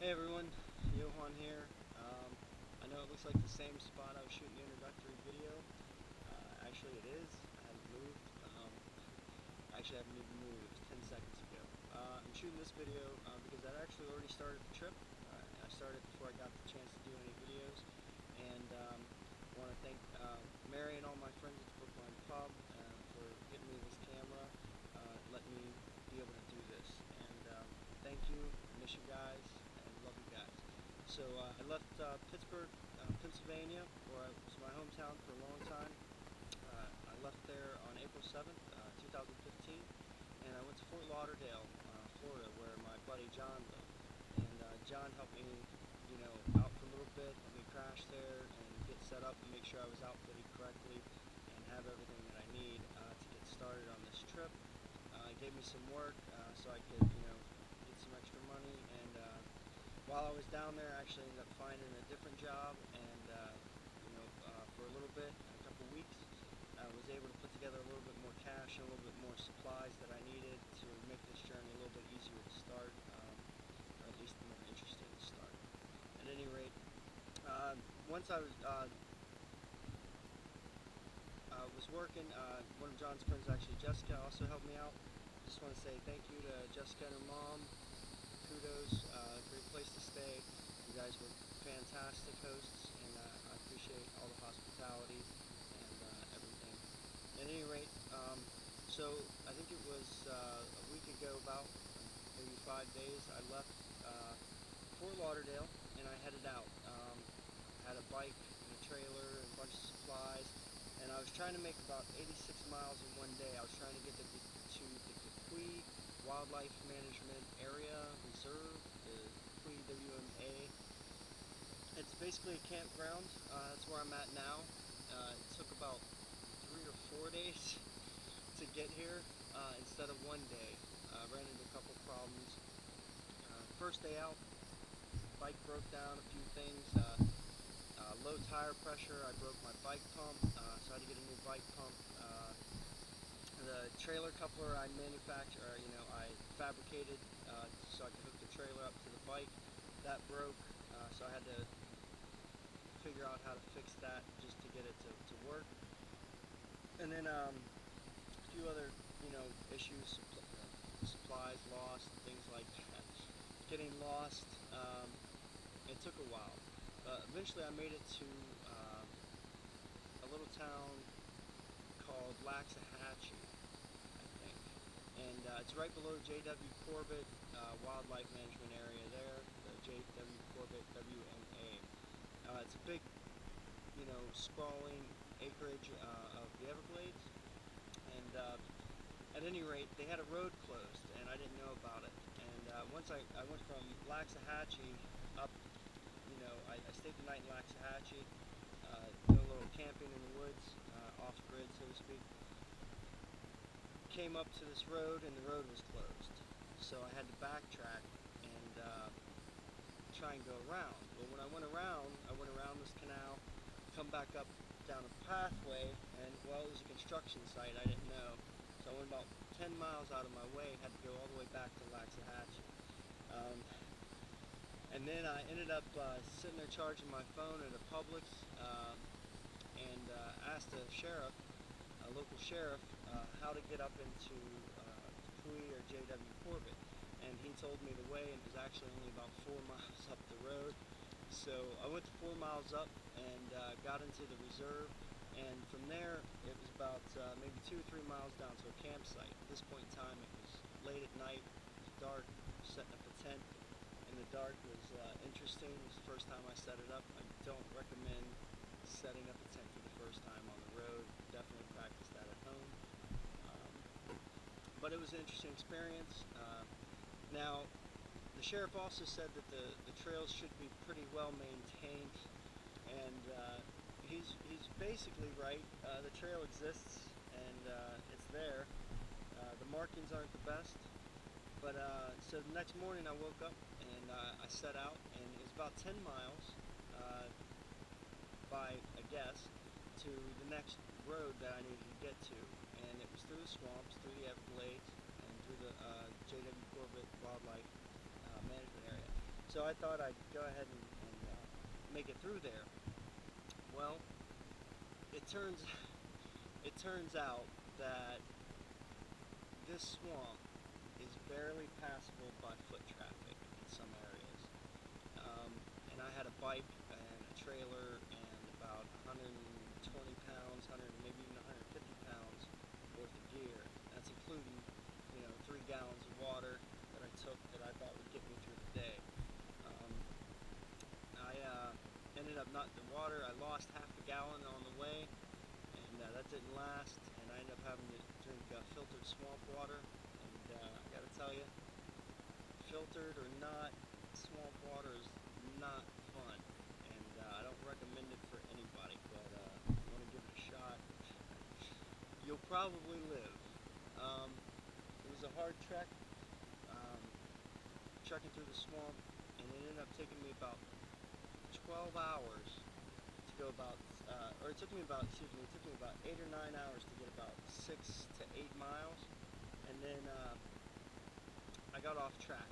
Hey everyone, Johann here. I know it looks like the same spot I was shooting the introductory video. Actually it is. I haven't moved. Actually I haven't even moved. It was 10 seconds ago. I'm shooting this video because I actually already started the trip. I started before I got the chance to do any videos. And I want to thank Mary and all my friends at the Brookline Pub for getting me this camera, letting me be able to do this. And thank you. I miss you guys. Love you guys. So I left Pittsburgh, Pennsylvania, where it was my hometown for a long time. I left there on April 7th, 2015, and I went to Fort Lauderdale, Florida, where my buddy John lived. And John helped me, out for a little bit, let me crash there and get set up and make sure I was outfitted correctly and have everything that I need to get started on this trip. He gave me some work so I could, get some extra money, and while I was down there, I actually ended up finding a different job, and for a little bit, a couple weeks, I was able to put together a little bit more cash and a little bit more supplies that I needed to make this journey a little bit easier to start, or at least more interesting to start. At any rate, once I was working, one of John's friends, actually Jessica, also helped me out. Just want to say thank you to Jessica and her mom. Kudos, great place to stay. You guys were fantastic hosts, and I appreciate all the hospitality and everything. At any rate, so I think it was a week ago, about maybe 5 days, I left Fort Lauderdale and I headed out. Had a bike and a trailer and a bunch of supplies, and I was trying to make about 86 miles in one day. I was trying to get to the Capri Wildlife Management Area Reserve, the Capri WMA. It's basically a campground. That's where I'm at now. It took about 3 or 4 days to get here instead of one day. Ran into a couple problems. First day out, bike broke down, a few things. Low tire pressure, I broke my bike pump, so I had to get a new bike pump. The trailer coupler I I fabricated so I could hook the trailer up to the bike. That broke, so I had to figure out how to fix that just to get it to work. And then a few other, issues, supplies lost, things like that. Getting lost, it took a while. Eventually I made it to a little town called Waxahachie, I think. And it's right below J.W. Corbett Wildlife Management Area there, the J.W. Corbett WMA. It's a big, sprawling acreage of the Everglades. And at any rate, they had a road closed, and I didn't know about it. And once I went from Waxahachie up, I stayed the night in Waxahachie, did a little camping in the woods, off-grid, so to speak. Came up to this road, and the road was closed. So I had to backtrack and try and go around. Well, when I went around this canal, come back up down a pathway, and, well, it was a construction site, I didn't know. So I went about 10 miles out of my way, had to go all the way back to Waxahachie. And then I ended up sitting there charging my phone at a Publix and asked a sheriff, a local sheriff, how to get up into Capri or J.W. Corbett. And he told me the way, and it was actually only about 4 miles up the road. So I went to 4 miles up and got into the reserve. And from there, it was about maybe 2 or 3 miles down to a campsite. At this point in time, it was late at night, it was dark, setting up a tent in the dark was interesting. It was the first time I set it up. I don't recommend setting up a tent for the first time on the road. Definitely practice that at home. But it was an interesting experience. Now, the sheriff also said that the trails should be pretty well maintained, and he's basically right. The trail exists, and it's there. The markings aren't the best, but so the next morning I woke up and I set out, and it was about 10 miles by a guess to the next road that I needed to get to, and it was through the swamps, through the Everglades, and through the J.W. Corbett Wildlife Management Area. So I thought I'd go ahead and make it through there. Well, it turns out that this swamp is barely passable by foot traffic in some areas. And I had a bike and a trailer and about 120 pounds, maybe even 150 pounds worth of gear. That's including, 3 gallons of water that I took that I thought would get me through the day. I ended up not the water. I lost half a gallon on the way, and that didn't last. And I ended up having to drink filtered swamp water. And I got to tell you, filtered or not, swamp water is not fun, and I don't recommend it for anybody. But if you want to give it a shot, you'll probably live. It was a hard trek, trekking through the swamp, and it ended up taking me about 12 hours to go about, it took me about 8 or 9 hours to get about 6 to 8 miles, and then I got off track.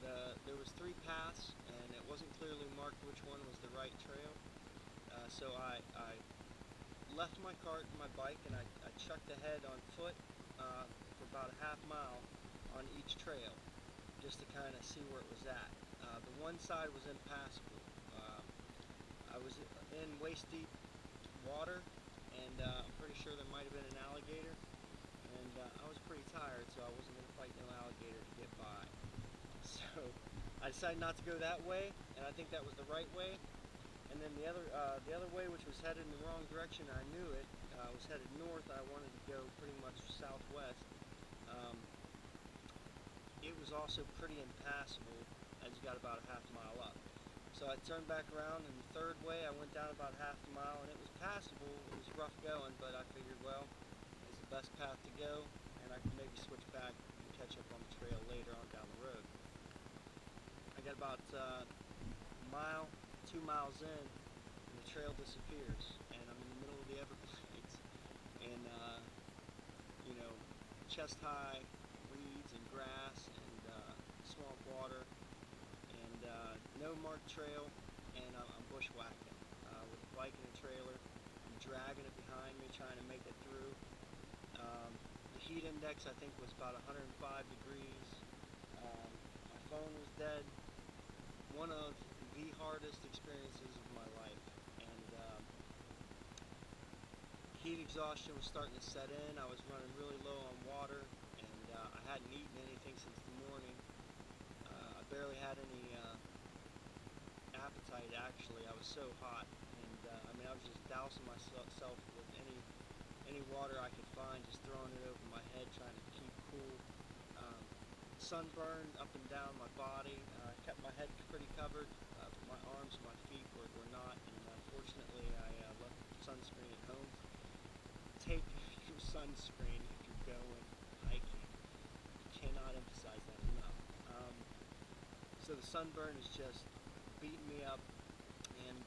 There was 3 paths, and it wasn't clearly marked which one was the right trail, so I left my cart and my bike, and I chucked ahead on foot for about a half mile on each trail, just to kind of see where it was at. The one side was impassable. I was in waist-deep water, and I'm pretty sure there might have been an alligator, and I was pretty tired, so I wasn't going to fight no alligator to get by. So I decided not to go that way, and I think that was the right way. And then the other way, which was headed in the wrong direction, I knew it, was headed north. I wanted to go pretty much southwest. It was also pretty impassable as you got about a half mile up. So I turned back around, and the third way I went down about half a mile, and it was passable. It was rough going, but I figured, well, it's the best path to go, and I could maybe switch back and catch up on the trail later on down the road. I got about a mile, 2 miles in, and the trail disappears, and I'm in the middle of the Everglades, and chest-high reeds and grass and swamp water, and no marked trail, and I'm bushwhacking with a bike and a trailer. I'm dragging it behind me, trying to make it through. The heat index, I think, was about 105 degrees. My phone was dead. One of the hardest experiences of my life, and heat exhaustion was starting to set in. I was running really low on water, and I hadn't eaten anything since the morning. I barely had any appetite, actually. I was so hot, and I was just dousing myself with any water I could find, just throwing it over my head, trying to keep cool. Sunburned up and down my body. Kept my head pretty covered, but my arms and my feet were not, and fortunately I left sunscreen at home. Take your sunscreen if you're going hiking. I cannot emphasize that enough. So the sunburn is just beating me up, and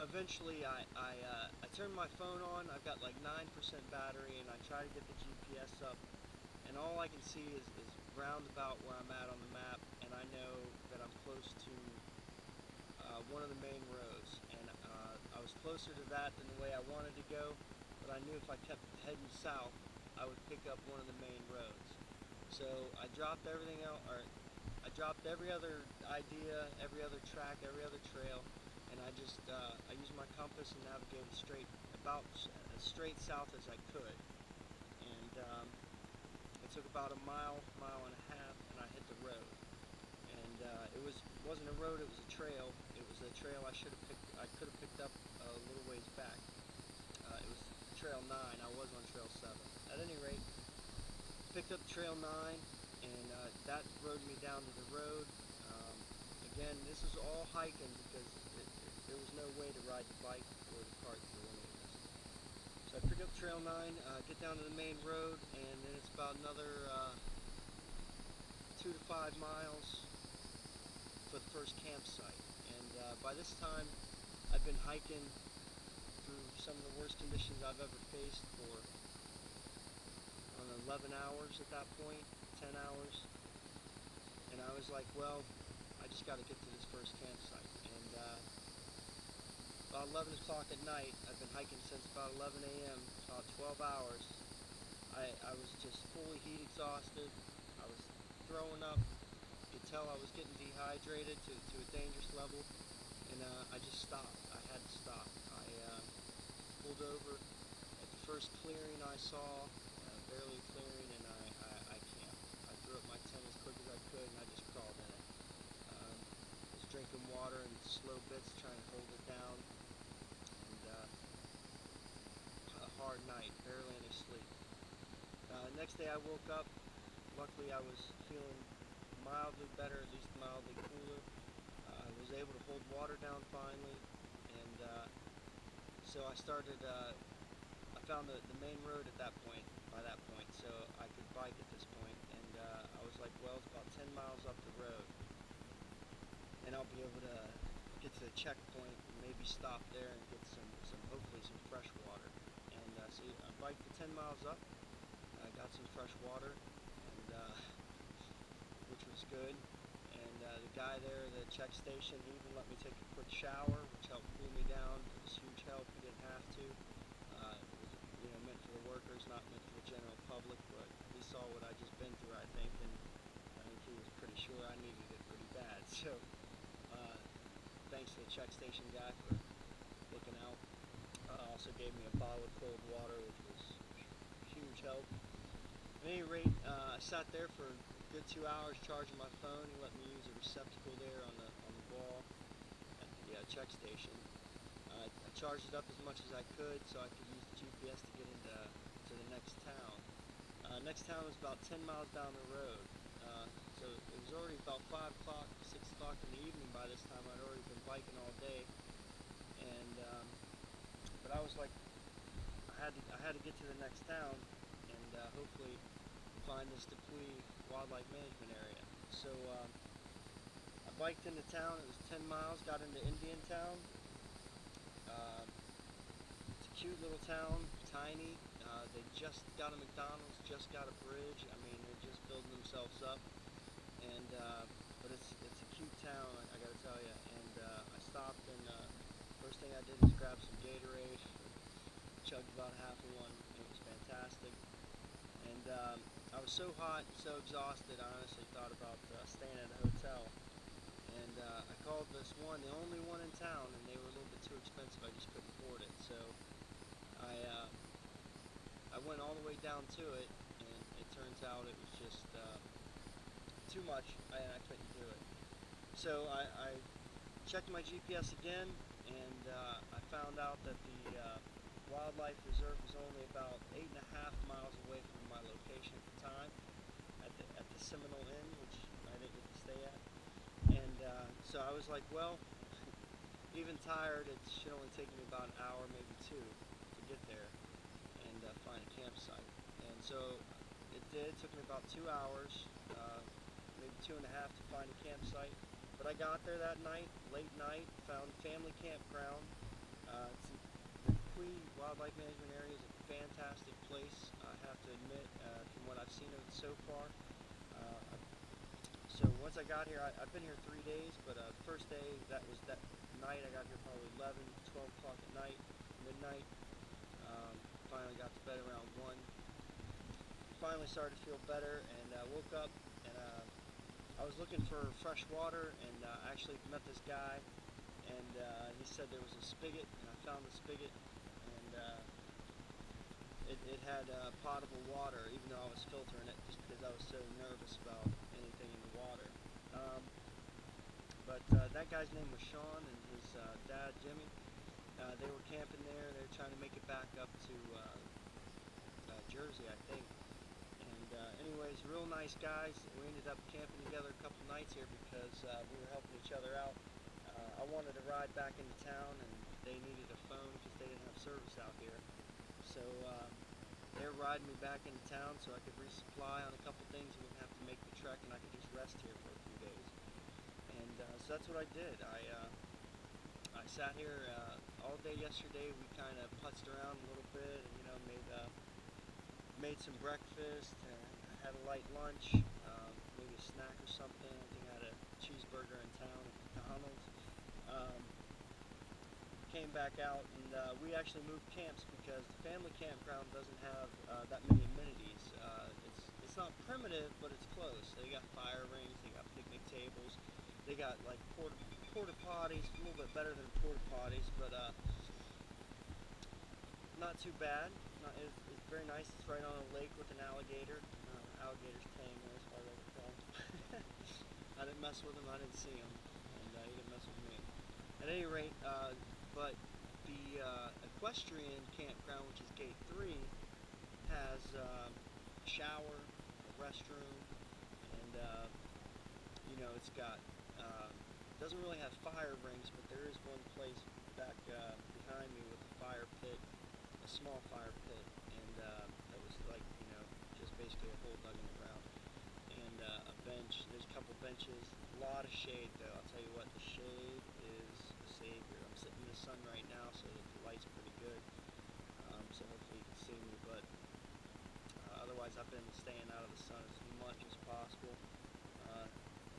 eventually I turned my phone on. I've got like 9% battery, and I try to get the GPS up, and all I can see is roundabout where I'm at on the map, and I know that I'm close to one of the main roads, and I was closer to that than the way I wanted to go, but I knew if I kept heading south, I would pick up one of the main roads. So I dropped everything else, or I dropped every other idea, every other track, every other trail, and I just I used my compass and navigated about as straight south as I could. And it took about a mile and a half, and I hit the road. And it wasn't a road; it was a trail. It was a trail I could have picked up a little ways back. It was Trail 9. I was on Trail 7. At any rate, picked up Trail 9, and that rode me down to the road. Again, this is all hiking because there was no way to ride the bike or the cart through any of this. So I pick up Trail 9, get down to the main road, and then it's about another 2 to 5 miles for the first campsite. And by this time, I've been hiking through some of the worst conditions I've ever faced for 11 hours at that point, 10 hours. And I was like, well, I just got to get to this first campsite. And about 11 o'clock at night, I've been hiking since about 11 a.m., about 12 hours. I was just fully heat exhausted. I was throwing up. You could tell I was getting dehydrated to a dangerous level. And I just stopped. I had to stop. I pulled over at the first clearing I saw, barely a clearing, and I camped. I threw up my tent as quick as I could, and I just crawled in it. Was drinking water in slow bits, trying to hold it down, and a hard night, barely any sleep. Next day I woke up. Luckily I was feeling mildly better, at least mildly cooler. I was able to hold water down finally, and so I started, I found the main road at that point, by that point, so I could bike at this point, and I was like, well, it's about 10 miles up the road, and I'll be able to get to the checkpoint and maybe stop there and get hopefully some fresh water. And so I biked the 10 miles up, I got some fresh water, and which was good. And the guy there at the check station, he even let me take a quick shower, which helped cool me down. It was huge help. He didn't have to. It was, meant for the workers, not meant for the general public. But he saw what I just been through, I think, and I think he was pretty sure I needed it pretty bad. So thanks to the check station guy for looking out. Also gave me a bottle of cold water, which was huge help. At any rate, I sat there for a good 2 hours charging my phone. He let me use a receptacle there on the wall at the check station. I charged it up as much as I could so I could use the GPS to get to the next town. Next town was about 10 miles down the road. So it was already about 5 o'clock, 6 o'clock in the evening by this time. I'd already been biking all day. And but I was like, I had to get to the next town and hopefully find this Dupuy wildlife management area. So I biked into town. It was 10 miles. Got into Indian Town. It's a cute little town, tiny. They just got a McDonald's, just got a bridge. I mean, they're just building themselves up. And but it's a cute town, I gotta tell you. And I stopped, and first thing I did was grab some Gatorade. Chugged about half of one. It was fantastic. And I was so hot, so exhausted, I honestly thought about staying at a hotel. And I called this one, the only one in town, and they were a little bit too expensive. I just couldn't afford it. So I went all the way down to it, and it turns out it was just too much, and I couldn't do it. So I checked my GPS again, and I found out that the wildlife reserve was only about 8.5 miles away from my location at the time, at the Seminole Inn, which I didn't get to stay at. And so I was like, well, even tired, it should only take me about an hour, maybe two, to get there and find a campsite. And so it did. It took me about 2 hours, maybe 2.5 to find a campsite. But I got there that night, late night, found family campground. The Dupuy Wildlife Management Area is a fantastic place, I have to admit, from what I've seen of it so far. So once I got here, I've been here 3 days, but first day, that was that night. I got here probably 11, 12 o'clock at night, midnight. Finally got to bed around 1. Finally started to feel better, and woke up, and I was looking for fresh water, and I actually met this guy, and he said there was a spigot, and I found the spigot, and it had potable water, even though I was filtering it, just because I was so nervous about anything in the water. But that guy's name was Sean, and his dad, Jimmy. They were camping there. They were trying to make it back up to Jersey, I think. And anyways, real nice guys. We ended up camping together a couple nights here because we were helping each other out. I wanted to ride back into town, and they needed a phone because they didn't have service out here. So they were riding me back into town so I could resupply on a couple things and wouldn't have to make the trek, and I could just rest here for a few days. And so that's what I did. I sat here all day yesterday. We kind of putzed around a little bit, and made some breakfast, and had a light lunch, maybe a snack or something. I think I had Um, Came back out, and we actually moved camps because the family campground doesn't have that many amenities. It's not primitive, but it's close. They got fire rings, they got picnic tables, they got like porta potties, a little bit better than porta potties, but not too bad. It's very nice. It's right on a lake with an alligator. Alligator's tame, as far as I can tell. I didn't mess with him. I didn't see him, and he didn't mess with me. At any rate, but the equestrian campground, which is Gate 3, has a shower, a restroom, and it's got doesn't really have fire rings, but there is one place back behind me with a fire pit, a small fire pit, and that was like just basically a hole dug in the ground, and a bench. There's a couple benches, a lot of shade though. I'll tell you what, the shade is a savior. I'm sitting in the sun right now, so the light's pretty good, so hopefully you can see me, but otherwise I've been staying out of the sun as much as possible.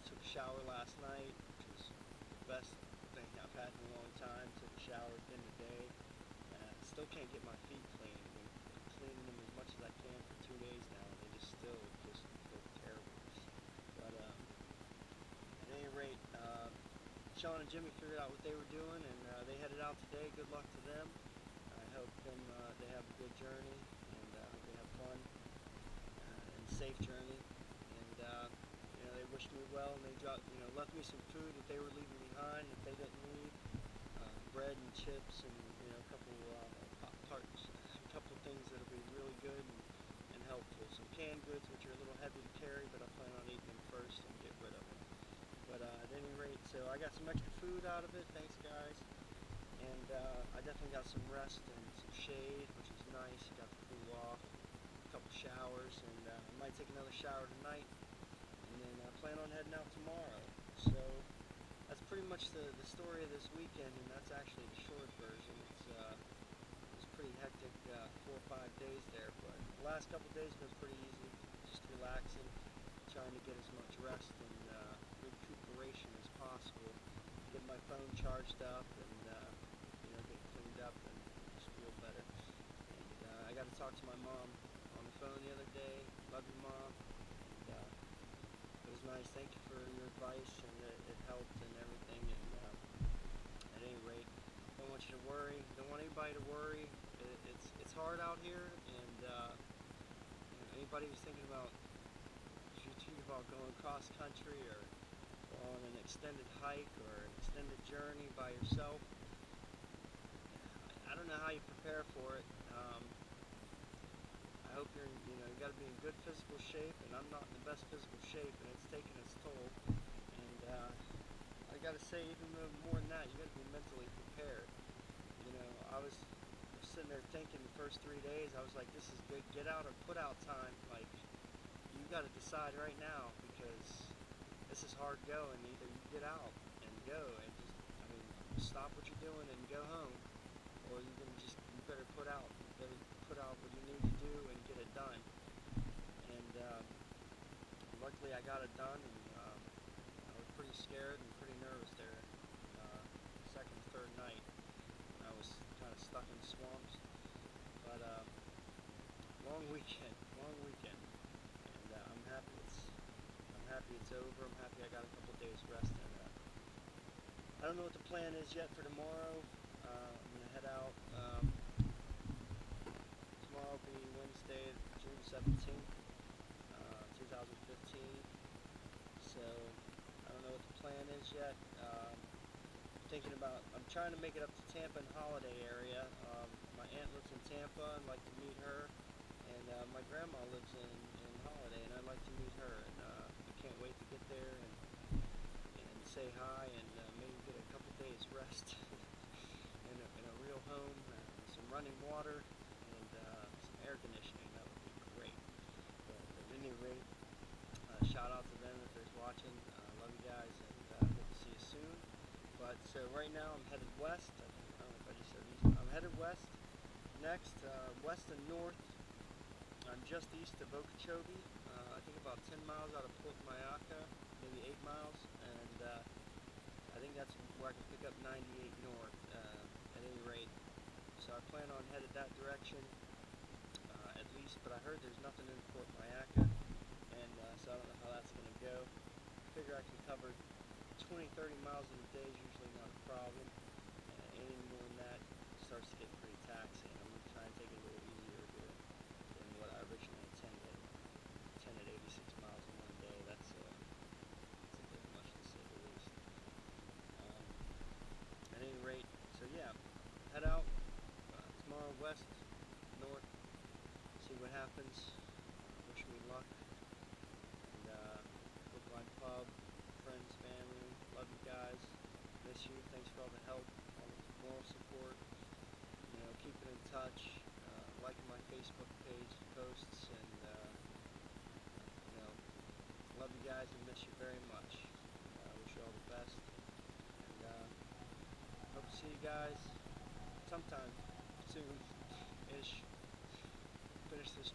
Took a shower last night, which was the best thing I've had in a long time. Took a shower at the end of the day. Still can't get my feet clean. I've been cleaning them as much as I can for 2 days now, and they just still look terrible. But at any rate, Sean and Jimmy figured out what they were doing, and they headed out today. Good luck to them. I hope they have a good journey, and I hope they have fun and safe journey. And they wished me well, and they left me some food that they were leaving behind that they didn't need. Bread and chips, and a couple Pop-Tarts, a couple of things that'll be really good and helpful. Some canned goods, which are a little heavy to carry, but I plan on eating them first and get rid of them. But at any rate, so I got some extra food out of it. Thanks, guys. And I definitely got some rest and some shade, which is nice. Got to cool off. A couple showers, and I might take another shower tonight. And then I plan on heading out tomorrow. So that's pretty much the story of this weekend, and that's actually the short version. It's pretty hectic 4 or 5 days there, but the last couple of days have been pretty easy, just relaxing, trying to get as much rest and recuperation as possible, get my phone charged up, and get cleaned up and just feel better. And I got to talk to my mom on the phone the other day. Love you, Mom. And, it was nice. Thank you for your advice, and it helped and everything. And at any rate, don't want you to worry. Don't want anybody to worry. It's hard out here, and anybody who's thinking about going cross country or on an extended hike or an extended journey by yourself, I don't know how you prepare for it. I hope you got to be in good physical shape, and I'm not in the best physical shape, and it's taking its toll. And I got to say, even more than that, you got to be mentally prepared. I was sitting there thinking the first 3 days, I was like, this is good get out or put out time. Like, you got to decide right now, because this is hard going. Either you get out and go and just stop what you're doing and go home, or you better put out. You better put out what you need to do and get it done. And luckily I got it done, and I was pretty scared and pretty nervous there. Second, third night, I was kind of stuck in swamps, but long weekend, and I'm happy it's over. I'm happy I got a couple days rest, and I don't know what the plan is yet for tomorrow. I'm gonna head out. Tomorrow will be Wednesday, June 17th, 2015. So I don't know what the plan is yet. I'm trying to make it up to Tampa and Holiday area. My aunt lives in Tampa, and I'd like to meet her, and my grandma lives in Holiday, and I'd like to meet her, and I can't wait to get there and say hi, and maybe get a couple days rest in a real home, some running water, and some air conditioning. That would be great. But at any rate, shout out to them if they're watching. Love you guys, and hope to see you soon. But so right now I'm headed west. I don't know if I just said east. I'm headed west. Next, west and north. I'm just east of Okeechobee. I think about 10 miles out of Port Mayaca, maybe 8 miles, and I think that's where I can pick up 98 north at any rate. So I plan on headed that direction at least, but I heard there's nothing in Fort Mayaca, and so I don't know how that's going to go. I figure I can cover 20-30 miles in a day is usually not a problem. Anything more than that starts to get pretty taxing. I'm going to try and take it a little easier than what I originally intended. 86 miles in one day, that's a bit much to say the least. At any rate, so yeah, head out tomorrow west, north, see what happens. Wish me luck. And Brookline Pub, friends, family, love you guys. Miss you. Thanks for all the help, all the moral support. You know, keeping in touch, liking my Facebook page posts, and you know, love you guys and miss you very much. Wish you all the best, and hope to see you guys sometime soon-ish. Finish this